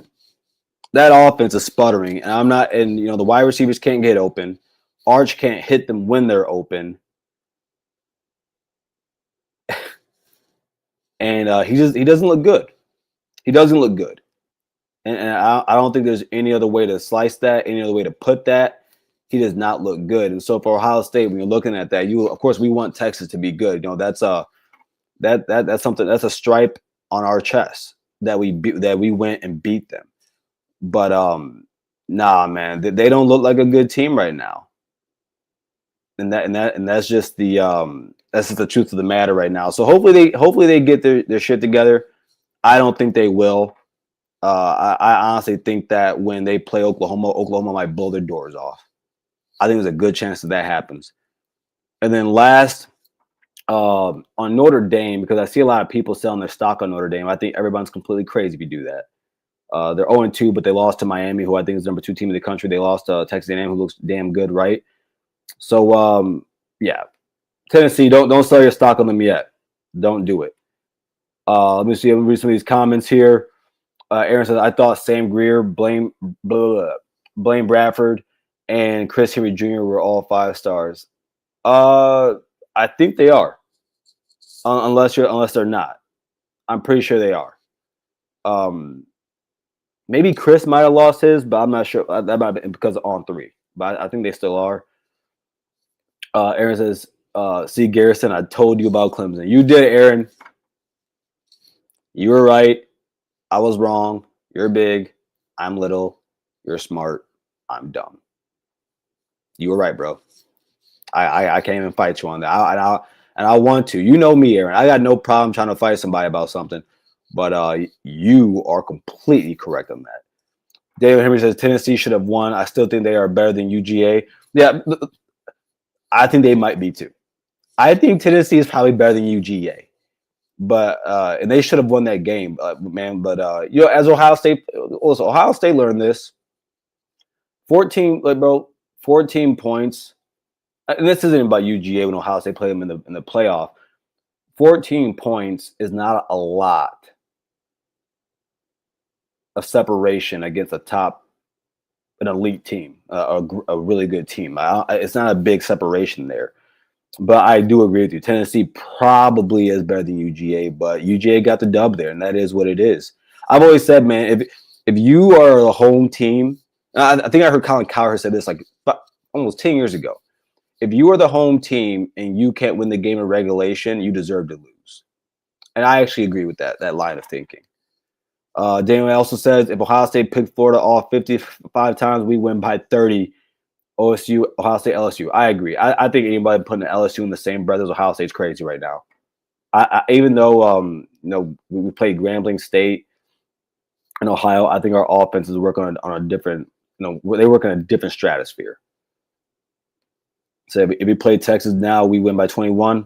offense is sputtering, and the wide receivers can't get open. Arch can't hit them when they're open. And he doesn't look good. He doesn't look good. And I don't think there's any other way to slice that, any other way to put that. He does not look good. And so for Ohio State, when you're looking at that, of course we want Texas to be good. That's something, that's a stripe on our chest that we went and beat them. But nah, man, they don't look like a good team right now. And that's just the truth of the matter right now. So hopefully they get their shit together. I don't think they will. I honestly think that when they play Oklahoma might blow their doors off. I think there's a good chance that happens. And then last, on Notre Dame, because I see a lot of people selling their stock on Notre Dame. I think everyone's completely crazy if you do that. They're 0-2, but they lost to Miami, who I think is the number 2 team in the country. They lost to Texas A&M, who looks damn good, right? So, Tennessee, don't sell your stock on them yet. Don't do it. Let me read some of these comments here. Aaron says, I thought Sam Greer, Blaine Bradford, and Chris Henry Jr. were all 5 stars. I think they are, unless they're not. I'm pretty sure they are. Maybe Chris might have lost his, but I'm not sure. That might have been because of On 3, but I think they still are. Aaron says, see, Garrison, I told you about Clemson. You did, Aaron. You were right. I was wrong. You're big. I'm little. You're smart. I'm dumb. You were right, bro. I can't even fight you on that. And I want to. You know me, Aaron. I got no problem trying to fight somebody about something. But you are completely correct on that. David Henry says Tennessee should have won. I still think they are better than UGA. Yeah, I think they might be too. I think Tennessee is probably better than UGA. But and they should have won that game, man. But as Ohio State learned this. 14 points. And this isn't about UGA when Ohio State played them in the playoff. 14 points is not a lot of separation against an elite team, a really good team. It's not a big separation there. But I do agree with you. Tennessee probably is better than UGA, but UGA got the dub there, and that is what it is. I've always said, man, if you are a home team, I think I heard Colin Cowherd say this like almost 10 years ago. If you are the home team and you can't win the game in regulation, you deserve to lose. And I actually agree with that line of thinking. Daniel also says, if Ohio State picked Florida all 55 times, we win by 30. OSU, Ohio State, LSU. I agree. I think anybody putting LSU in the same breath as Ohio State's crazy right now. Even though we played Grambling State, in Ohio, I think our offenses work on a different, they work in a different stratosphere. So if we play Texas now, we win by 21.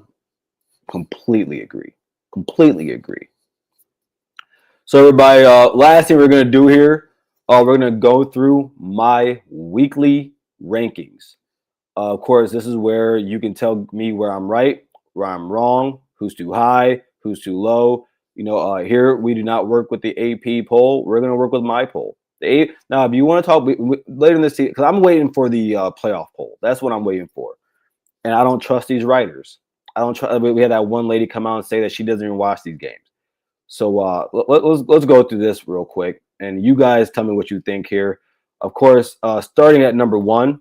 Completely agree. Completely agree. So everybody, last thing we're gonna do here, we're gonna go through my weekly rankings. Of course, this is where you can tell me where I'm right, where I'm wrong, who's too high, who's too low. Here we do not work with the AP poll. We're going to work with my poll. Now, if you want to talk later in this season, because I'm waiting for the playoff poll. That's what I'm waiting for. And I don't trust these writers. I don't trust. We had that one lady come out and say that she doesn't even watch these games. So let's go through this real quick, and you guys tell me what you think here. Of course, starting at number 1.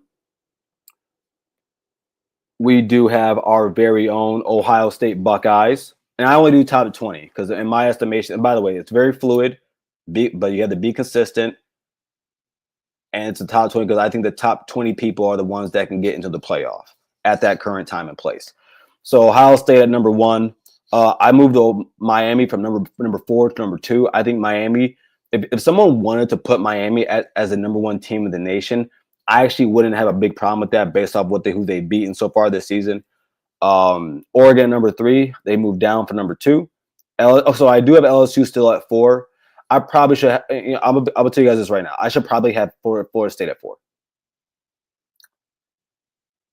We do have our very own Ohio State Buckeyes. And I only do top 20 because in my estimation, and by the way, it's very fluid, but you have to be consistent. And it's a top 20 because I think the top 20 people are the ones that can get into the playoff at that current time and place. So Ohio State at number 1. I moved Miami from number 4 to number 2. I think Miami, if someone wanted to put Miami as the number 1 team in the nation, I actually wouldn't have a big problem with that based off who they've beaten so far this season. Oregon number 3, they moved down for number 2. So I do have LSU still at 4. I probably should. I'm gonna tell you guys this right now. I should probably have Florida State at 4.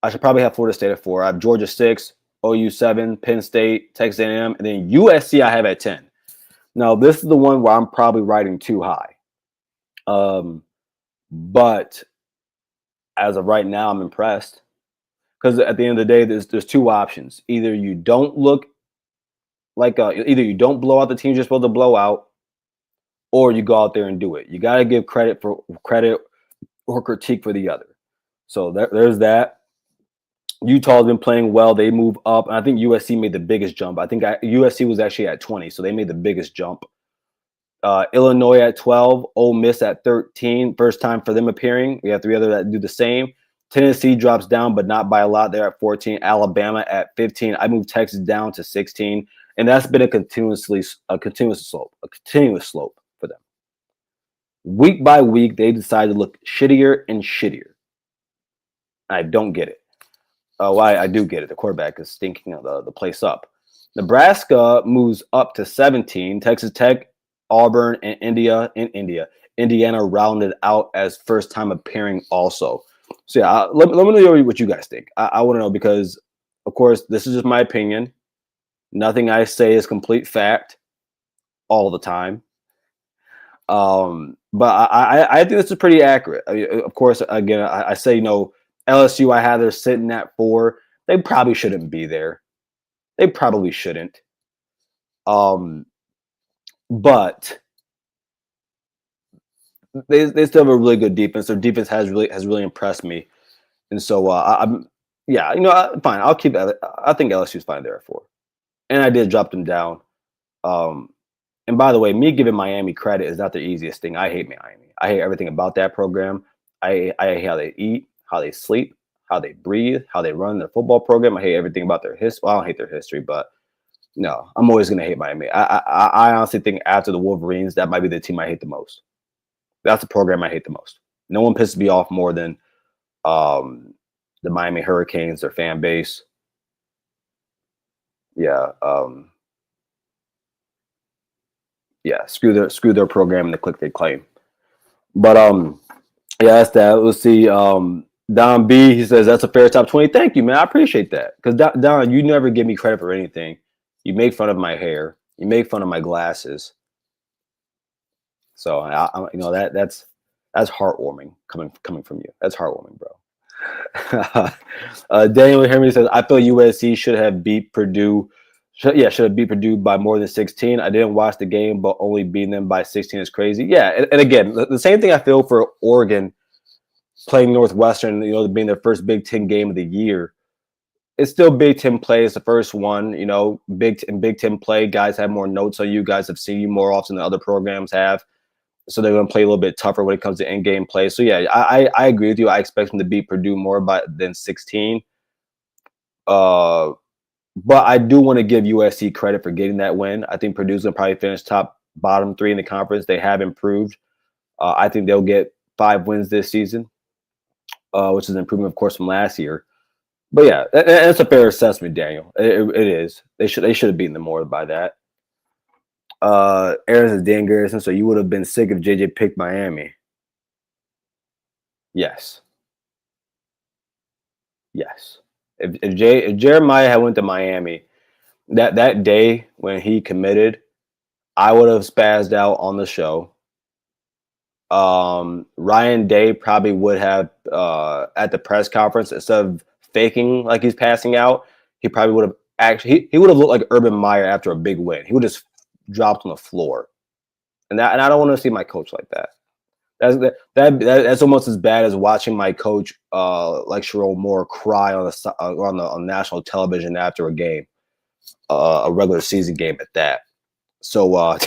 I should probably have Florida State at 4. I have Georgia 6, OU 7, Penn State, Texas A&M, and then USC I have at 10. Now this is the one where I'm probably riding too high. But as of right now, I'm impressed because at the end of the day, there's 2 options. Either you don't look like either you don't blow out the teams you're supposed to blow out, or you go out there and do it. You got to give credit or critique for the other. So there's that. Utah's been playing well. They move up, and I think USC made the biggest jump. I think USC was actually at 20, so they made the biggest jump. Illinois at 12, Ole Miss at 13. First time for them appearing. We have 3 others that do the same. Tennessee drops down, but not by a lot. They're at 14. Alabama at 15. I moved Texas down to 16, and that's been a continuous slope for them. Week by week, they decide to look shittier and shittier. I don't get it. I do get it. The quarterback is stinking the place up. Nebraska moves up to 17. Texas Tech, Auburn, and Indiana rounded out as first time appearing also. So yeah, let me know what you guys think. I want to know because, of course, this is just my opinion. Nothing I say is complete fact all the time. But I think this is pretty accurate. I mean, of course, again, I say, LSU, I have they're sitting at 4. They probably shouldn't be there. They probably shouldn't. But they still have a really good defense. Their defense has really impressed me. And so fine. I'll keep that. I think LSU's fine there at 4. And I did drop them down. And by the way, me giving Miami credit is not the easiest thing. I hate Miami. I hate everything about that program. I hate how they eat, how they sleep, how they breathe, how they run their football program. I hate everything about their history. Well, I don't hate their history, but no, I'm always going to hate Miami. I honestly think after the Wolverines, that might be the team I hate the most. That's the program I hate the most. No one pisses me off more than the Miami Hurricanes, their fan base. Yeah. Screw their program and the click they claim. But yeah, that's that. Let's see. Don B, he says that's a fair top 20. Thank you, man. I appreciate that. Because Don, you never give me credit for anything. You make fun of my hair. You make fun of my glasses. So that's heartwarming coming from you. That's heartwarming, bro. Daniel Henry says I feel USC should have beat Purdue. Should have beat Purdue by more than 16. I didn't watch the game, but only beating them by 16 is crazy. Yeah, and again, the same thing I feel for Oregon playing Northwestern, being their first Big Ten game of the year. It's still Big Ten play. It's the first one, Big Ten play. Guys have more notes on you. Guys have seen you more often than other programs have. So they're going to play a little bit tougher when it comes to in-game play. So, yeah, I agree with you. I expect them to beat Purdue more than 16. But I do want to give USC credit for getting that win. I think Purdue's going to probably finish top bottom 3 in the conference. They have improved. I think they'll get 5 wins this season, which is an improvement, of course, from last year. But yeah, that's a fair assessment, Daniel. It is. They should have beaten them more by that. Aaron says Dan Garrison. So you would have been sick if JJ picked Miami. Yes. Yes. If Jeremiah had went to Miami, that day when he committed, I would have spazzed out on the show. Ryan Day probably would have at the press conference, instead of faking like he's passing out, he probably would have he would have looked like Urban Meyer after a big win. He would have just dropped on the floor, and I don't want to see my coach like that. That's almost as bad as watching my coach, like Sherrone Moore, cry on national television after a game, a regular season game at that. So,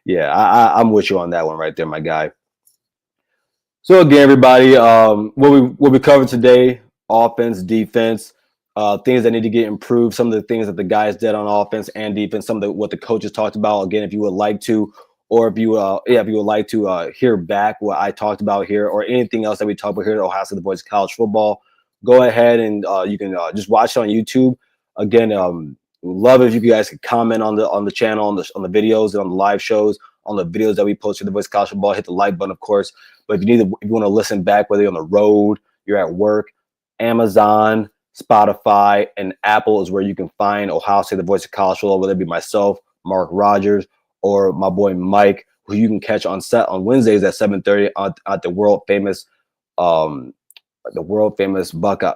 yeah, I'm with you on that one right there, my guy. So again, everybody, what we covered today: offense, defense, things that need to get improved. Some of the things that the guys did on offense and defense. Some of what the coaches talked about. Again, if you would like to. Or if you would like to hear back what I talked about here, or anything else that we talked about here at Ohio State, the Boys College Football, go ahead and you can just watch it on YouTube. Again, love it if you guys could comment on the channel, on the videos and on the live shows, on the videos that we post for the Boys College Football. Hit the like button, of course. But if you want to listen back, whether you're on the road, you're at work, Amazon, Spotify, and Apple is where you can find Ohio State, the Voice of College Football, whether it be myself, Mark Rogers, or my boy Mike, who you can catch on Wednesdays at 7:30 at the world famous Buckeye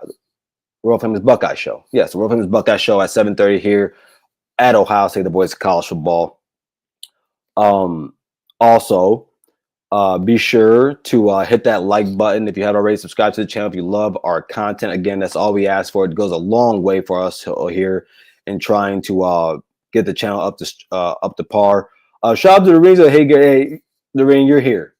show. Yes, the world famous Buckeye show at 7:30 here at Ohio State, the Boys of College Football. Also, be sure to hit that like button if you haven't already. Subscribe to the channel if you love our content. Again, that's all we ask for. It goes a long way for us here in trying to get the channel up to par. Shout out to Doreen. Hey, Doreen, you're here.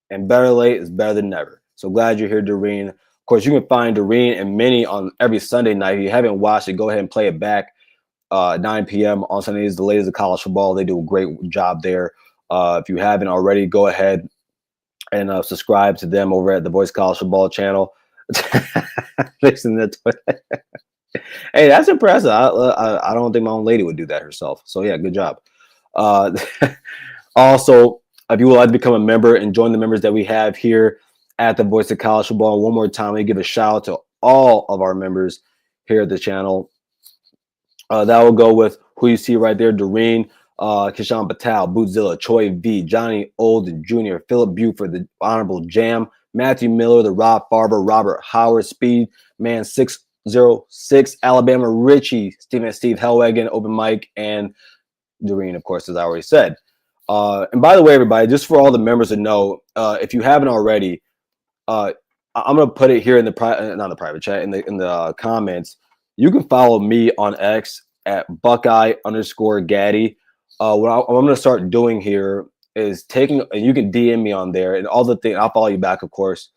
And better late is better than never. So glad you're here, Doreen. Of course, you can find Doreen and Minnie on every Sunday night. If you haven't watched it, go ahead and play it back. 9 p.m. on Sundays, the ladies of college football. They do a great job there. If you haven't already, go ahead and subscribe to them over at the Boys College Football channel. Listen to that. Hey, that's impressive. I don't think my own lady would do that herself. So yeah, good job. Also, if you would like to become a member and join the members that we have here at the Voice of College Football, one more time, we give a shout out to all of our members here at the channel. That will go with who you see right there: Doreen, Kishan Patel, Bootzilla, Choi V, Johnny Olden Jr., Philip Buford, the Honorable Jam, Matthew Miller, the Rob Farber, Robert Howard, Speed Man 606, Alabama Richie, Steve Hellwagon, Open Mike, and Doreen, of course, as I already said. And by the way, everybody, just for all the members to know, if you haven't already, I'm gonna put it here in the not the private chat, in the comments. You can follow me on X at Buckeye_Gaddy. What I'm gonna start doing here is and you can DM me on there and all the things. I'll follow you back, of course.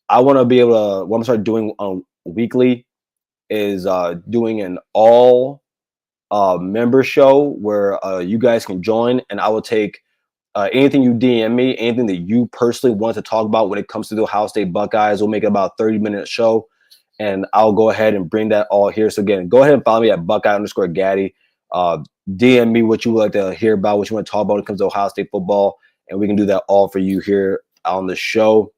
I want to be able to. What I'm gonna start doing weekly is doing an all member show where you guys can join, and I will take anything you DM me, anything that you personally want to talk about when it comes to the Ohio State Buckeyes. We'll make it about a 30-minute show, and I'll go ahead and bring that all here. So again, go ahead and follow me at Buckeye_Gaddy. DM me what you would like to hear about, what you want to talk about when it comes to Ohio State football, and we can do that all for you here on the show.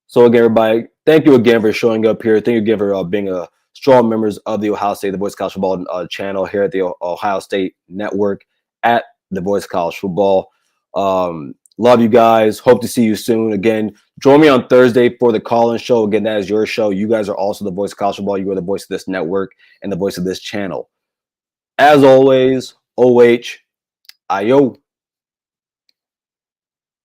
So again, everybody, thank you again for showing up here. Thank you again for being a strong members of the Ohio State, the Voice of College Football channel here at the Ohio State Network at the Voice of College Football. Love you guys. Hope to see you soon. Again, join me on Thursday for the call-in show. Again, that is your show. You guys are also the Voice of College Football. You are the voice of this network and the voice of this channel. As always, OH, Ayo.